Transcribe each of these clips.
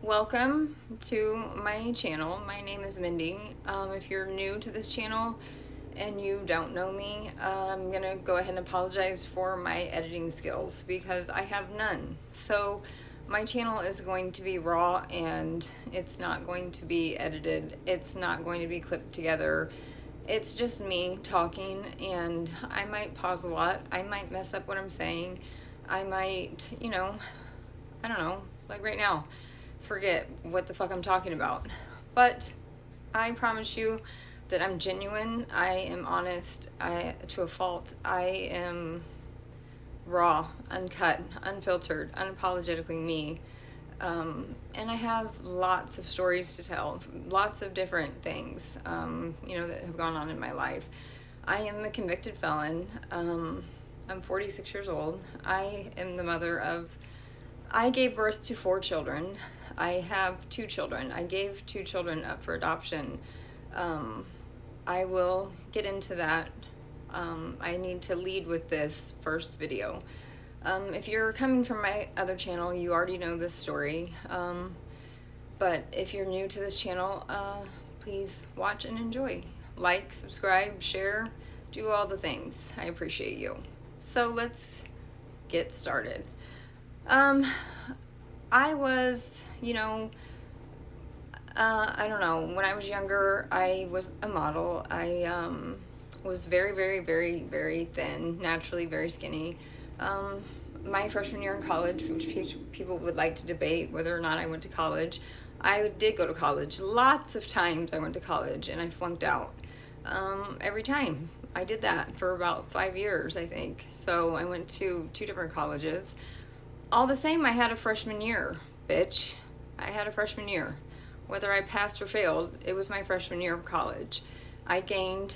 Welcome to my channel. My name is Mindy. If you're new to this channel and you don't know me, I'm gonna go ahead and apologize for my editing skills because I have none. So my channel is going to be raw and it's not going to be edited. It's not going to be clipped together. It's just me talking, and I might pause a lot. I might mess up what I'm saying. I might, I don't know, like right now, forget what the fuck I'm talking about. But I promise you that I'm genuine. I am honest. To a fault. I am raw, uncut, unfiltered, unapologetically me. And I have lots of stories to tell, lots of different things, that have gone on in my life. I am a convicted felon. I'm 46 years old. I am the mother of, I gave birth to 4 children. I have 2 children. I gave 2 children up for adoption. I will get into that. I need to lead with this first video. If you're coming from my other channel, you already know this story. But if you're new to this channel, please watch and enjoy. Like, subscribe, share, do all the things. I appreciate you. So let's get started. I was, I don't know, when I was younger, I was a model. I was very, very, very, very thin, naturally very skinny. My freshman year in college, which people would like to debate whether or not I went to college, I did go to college. Lots of times I went to college and I flunked out. Every time. I did that for about 5 years, I think. So I went to 2 different colleges. All the same, I had a freshman year, bitch. I had a freshman year. Whether I passed or failed, it was my freshman year of college. I gained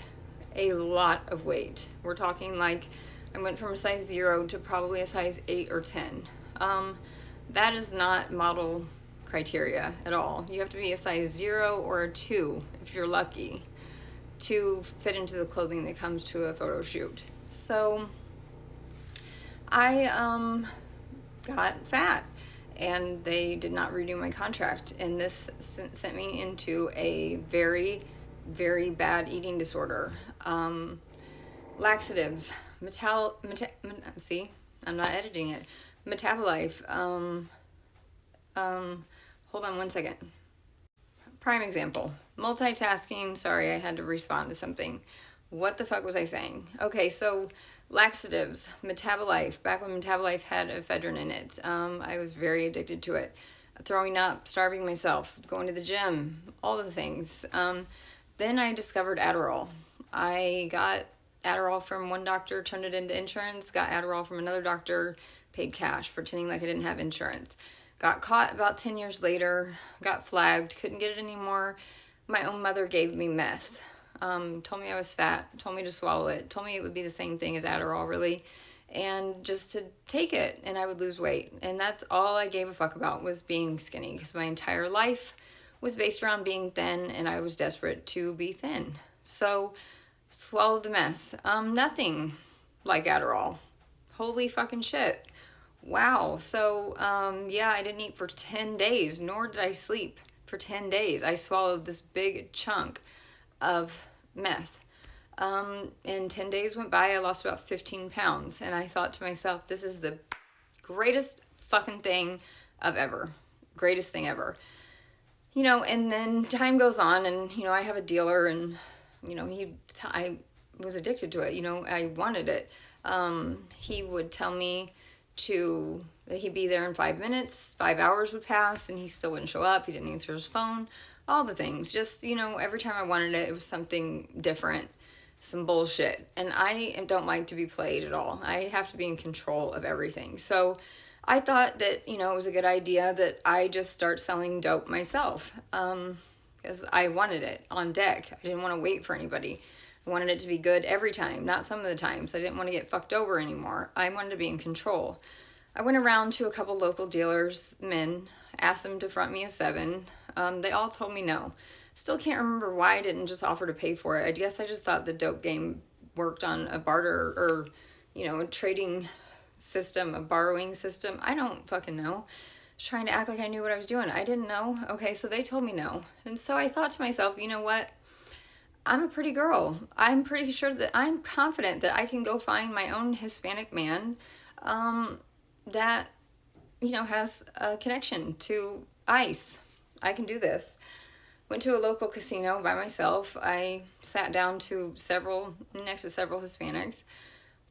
a lot of weight. We're talking like I went from a size 0 to probably a size 8 or 10. That is not model criteria at all. You have to be a size 0 or a 2, if you're lucky, to fit into the clothing that comes to a photo shoot. So I got fat, and they did not renew my contract, and this sent me into a very, very bad eating disorder. Laxatives, see, I'm not editing it. Metabolife. Hold on one second. Prime example. Multitasking. Sorry, I had to respond to something. What the fuck was I saying? Okay, so laxatives, Metabolife. Back when Metabolife had ephedrine in it, I was very addicted to it. Throwing up, starving myself, going to the gym, all the things. Then I discovered Adderall. I got Adderall from one doctor, turned it into insurance, got Adderall from another doctor, paid cash, pretending like I didn't have insurance. Got caught about 10 years later, got flagged, couldn't get it anymore. My own mother gave me meth. Told me I was fat, told me to swallow it, told me it would be the same thing as Adderall, really, and just to take it and I would lose weight. And that's all I gave a fuck about, was being skinny, because my entire life was based around being thin, and I was desperate to be thin. So swallowed the meth. Nothing like Adderall. Holy fucking shit. Wow. So, yeah, I didn't eat for 10 days, nor did I sleep for 10 days. I swallowed this big chunk of meth. And 10 days went by, I lost about 15 pounds. And I thought to myself, this is the greatest fucking thing of ever. Greatest thing ever. And then time goes on, and, I have a dealer, and, I was addicted to it. I wanted it. He would tell me that he'd be there in 5 minutes. 5 hours would pass, and he still wouldn't show up. He didn't answer his phone. All the things. Just, every time I wanted it, it was something different, some bullshit. And I don't like to be played at all. I have to be in control of everything. So I thought that, it was a good idea that I just start selling dope myself, because I wanted it on deck. I didn't want to wait for anybody. I wanted it to be good every time, not some of the times. I didn't want to get fucked over anymore. I wanted to be in control. I went around to a couple local dealers, men, asked them to front me a 7. They all told me no. Still can't remember why I didn't just offer to pay for it. I guess I just thought the dope game worked on a barter or, a trading system, a borrowing system. I don't fucking know. was trying to act like I knew what I was doing. I didn't know. Okay, so they told me no. And so I thought to myself, you know what? I'm a pretty girl. I'm pretty sure that I'm confident that I can go find my own Hispanic man that, has a connection to ICE. I can do this. Went to a local casino by myself. I sat down next to several Hispanics,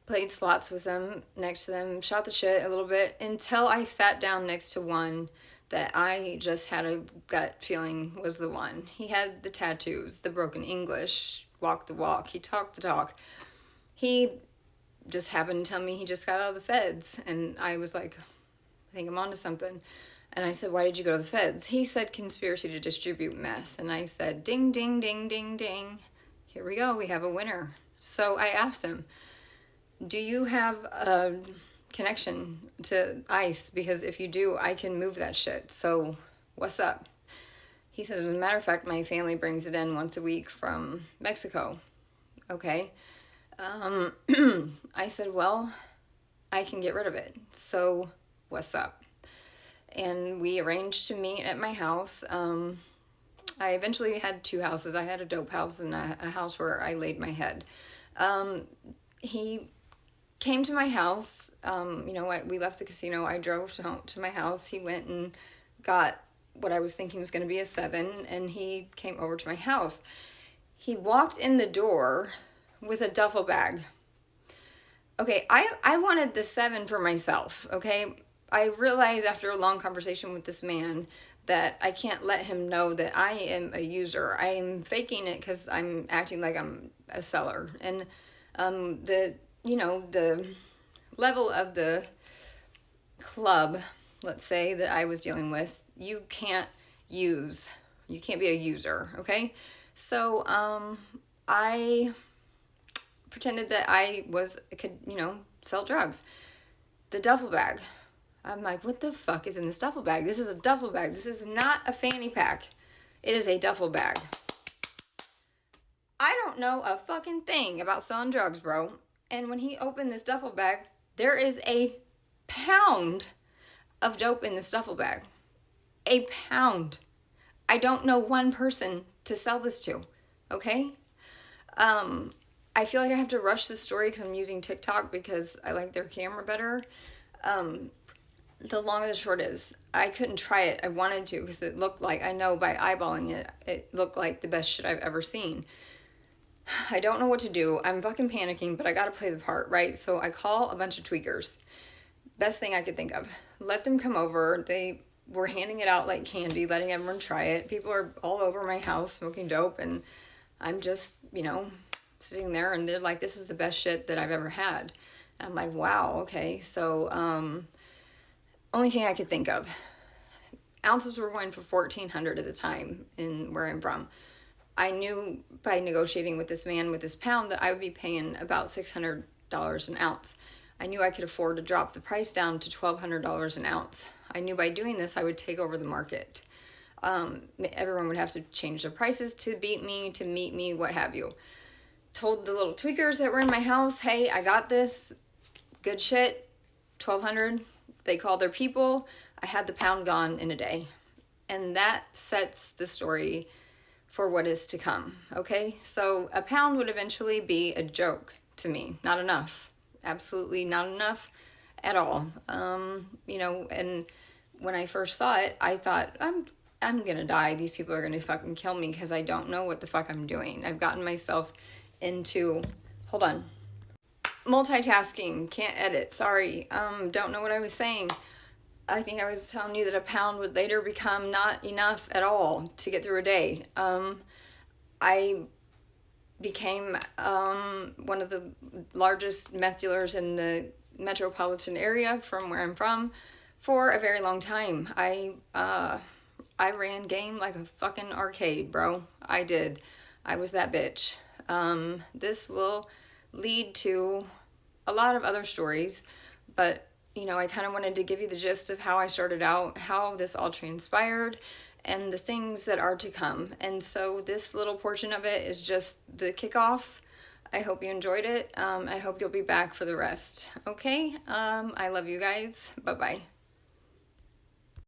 played slots with them, next to them, shot the shit a little bit until I sat down next to one that I just had a gut feeling was the one. He had the tattoos, the broken English, walked the walk, he talked the talk. He just happened to tell me he just got out of the feds, and I was like, I think I'm onto something. And I said, why did you go to the feds? He said, conspiracy to distribute meth. And I said, ding, ding, ding, ding, ding. Here we go, we have a winner. So I asked him, do you have a connection to ICE? Because if you do, I can move that shit. So what's up? He says, as a matter of fact, my family brings it in once a week from Mexico. Okay. I said, well, I can get rid of it. So what's up? And we arranged to meet at my house. I eventually had two houses. I had a dope house and a house where I laid my head. He came to my house. We left the casino. I drove to my house. He went and got what I was thinking was going to be a 7, and he came over to my house. He walked in the door with a duffel bag. Okay, I wanted the 7 for myself, okay? I realized after a long conversation with this man that I can't let him know that I am a user. I am faking it because I'm acting like I'm a seller. And the level of the club, let's say, that I was dealing with, you can't be a user, okay? So I pretended that I could sell drugs. The duffel bag. I'm like, what the fuck is in this duffel bag? This is a duffel bag. This is not a fanny pack. It is a duffel bag. I don't know a fucking thing about selling drugs, bro. And when he opened this duffel bag, there is a pound of dope in this duffel bag. A pound. I don't know one person to sell this to, okay? I feel like I have to rush this story because I'm using TikTok because I like their camera better. The long and the short is, I couldn't try it. I wanted to because it looked like, I know by eyeballing it, it looked like the best shit I've ever seen. I don't know what to do. I'm fucking panicking, but I gotta play the part, right? So I call a bunch of tweakers. Best thing I could think of. Let them come over. They were handing it out like candy, letting everyone try it. People are all over my house smoking dope, and I'm just, sitting there, and they're like, this is the best shit that I've ever had. And I'm like, wow, okay. So, only thing I could think of. Ounces were going for $1,400 at the time in where I'm from. I knew by negotiating with this man with this pound that I would be paying about $600 an ounce. I knew I could afford to drop the price down to $1,200 an ounce. I knew by doing this I would take over the market. Everyone would have to change their prices to beat me, to meet me, what have you. Told the little tweakers that were in my house, hey, I got this. Good shit. $1,200. They called their people. I had the pound gone in a day. And that sets the story for what is to come, okay? So a pound would eventually be a joke to me. Not enough. Absolutely not enough at all. And when I first saw it, I thought, I'm gonna die. These people are gonna fucking kill me because I don't know what the fuck I'm doing. I've gotten myself into, hold on. Multitasking, can't edit, sorry. Don't know what I was saying. I think I was telling you that a pound would later become not enough at all to get through a day. I became one of the largest meth dealers in the metropolitan area from where I'm from for a very long time. I ran game like a fucking arcade, bro. I did. I was that bitch. This will lead to a lot of other stories, but I kind of wanted to give you the gist of how I started out, how this all transpired, and the things that are to come. And so this little portion of it is just the kickoff. I hope you enjoyed it. I hope you'll be back for the rest. Okay? I love you guys. Bye-bye.